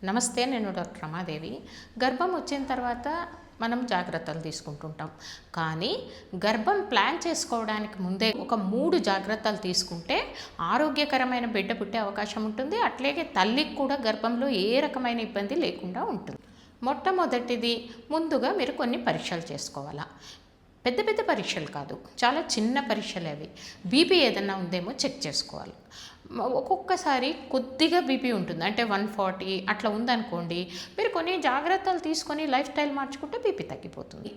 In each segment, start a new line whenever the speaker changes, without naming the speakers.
నమస్తే, నేను డాక్టర్ రమాదేవి. గర్భం వచ్చిన తర్వాత మనం జాగ్రత్తలు తీసుకుంటుంటాం. కానీ గర్భం ప్లాన్ చేసుకోవడానికి ముందే ఒక 3 జాగ్రత్తలు తీసుకుంటే ఆరోగ్యకరమైన బిడ్డ పుట్టే అవకాశం ఉంటుంది. అట్లాగే తల్లికి కూడా గర్భంలో ఏ రకమైన ఇబ్బంది లేకుండా ఉంటుంది. మొట్టమొదటిది, ముందుగా మీరు కొన్ని పరీక్షలు చేసుకోవాలా. పెద్ద పెద్ద పరీక్షలు కాదు, చాలా చిన్న పరీక్షలు అవి. బీపీ ఏదన్నా ఉందేమో చెక్ చేసుకోవాలి. ఒక్కొక్కసారి కొద్దిగా బీపీ ఉంటుంది, అంటే 140 అట్లా ఉందనుకోండి, మీరు కొన్ని జాగ్రత్తలు తీసుకొని లైఫ్ స్టైల్ మార్చుకుంటే బీపీ తగ్గిపోతుంది.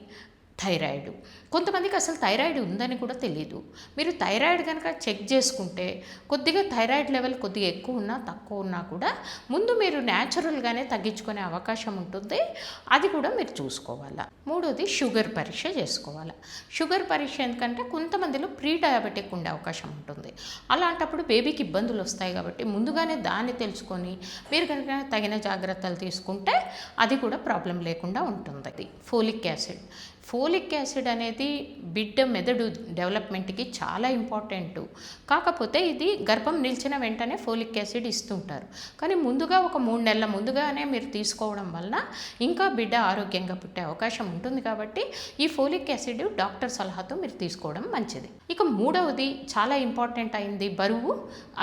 థైరాయిడ్, కొంతమందికి అసలు థైరాయిడ్ ఉందని కూడా తెలియదు. మీరు థైరాయిడ్ కనుక చెక్ చేసుకుంటే కొద్దిగా థైరాయిడ్ లెవెల్ కొద్దిగా ఎక్కువ ఉన్నా తక్కువ ఉన్నా కూడా ముందు మీరు న్యాచురల్గానే తగ్గించుకునే అవకాశం ఉంటుంది. అది కూడా మీరు చూసుకోవాలా. మూడోది, షుగర్ పరీక్ష చేసుకోవాలి. షుగర్ పరీక్ష ఎందుకంటే కొంతమందిలో ప్రీ డయాబెటిక్ ఉండే అవకాశం ఉంటుంది. అలాంటప్పుడు బేబీకి ఇబ్బందులు వస్తాయి కాబట్టి ముందుగానే దాన్ని తెలుసుకొని మీరు కనుక తగిన జాగ్రత్తలు తీసుకుంటే అది కూడా ప్రాబ్లం లేకుండా ఉంటుంది. ఫోలిక్ యాసిడ్ అనేది బిడ్డ మెదడు డెవలప్మెంట్కి చాలా ఇంపార్టెంట్. కాకపోతే ఇది గర్భం నిలిచిన వెంటనే ఫోలిక్ యాసిడ్ ఇస్తుంటారు. కానీ ముందుగా ఒక 3 నెలల ముందుగానే మీరు తీసుకోవడం వలన ఇంకా బిడ్డ ఆరోగ్యంగా పుట్టే అవకాశం ఉంటుంది. కాబట్టి ఈ ఫోలిక్ యాసిడ్ డాక్టర్ సలహాతో మీరు తీసుకోవడం మంచిది. ఇక మూడవది చాలా ఇంపార్టెంట్ అయింది, బరువు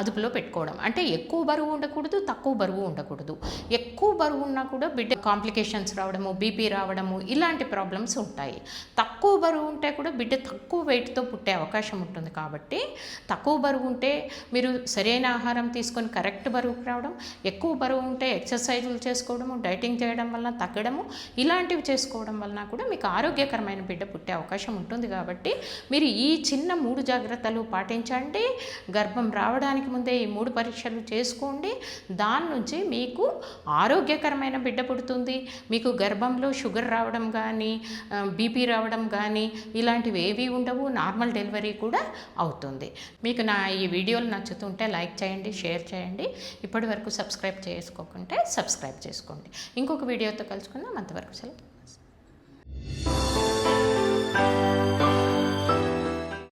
అదుపులో పెట్టుకోవడం. అంటే ఎక్కువ బరువు ఉండకూడదు, తక్కువ బరువు ఉండకూడదు. ఎక్కువ బరువు ఉన్నా కూడా బిడ్డ కాంప్లికేషన్స్ రావడము, బీపీ రావడము, ఇలాంటి ప్రాబ్లమ్స్ ఉంటాయి. తక్కువ బరువు ఉంటే కూడా బిడ్డ తక్కువ వెయిట్తో పుట్టే అవకాశం ఉంటుంది. కాబట్టి తక్కువ బరువు ఉంటే మీరు సరైన ఆహారం తీసుకొని కరెక్ట్ బరువుకు రావడం, ఎక్కువ బరువు ఉంటే ఎక్సర్సైజులు చేసుకోవడము, డైటింగ్ చేయడం వలన తగ్గడము, ఇలాంటివి చేసుకోవడం వలన కూడా మీకు ఆరోగ్యకరమైన బిడ్డ పుట్టే అవకాశం ఉంటుంది. కాబట్టి మీరు ఈ చిన్న 3 జాగ్రత్తలు పాటించండి. గర్భం రావడానికి ముందే ఈ 3 పరీక్షలు చేసుకోండి. దాని నుంచి మీకు ఆరోగ్యకరమైన బిడ్డ పుడుతుంది. మీకు గర్భంలో షుగర్ రావడం కానీ, బీపీ రావడం కానీ ఇలాంటివి ఏవి ఉండవు. నార్మల్ డెలివరీ కూడా అవుతుంది. మీకు నా ఈ వీడియోలు నచ్చుతుంటే లైక్ చేయండి, షేర్ చేయండి. ఇప్పటి వరకు సబ్స్క్రైబ్ చేసుకోకుంటే సబ్స్క్రైబ్ చేసుకోండి. ఇంకొక వీడియోతో కలుసుకుందాం. అంతవరకు సెలవు.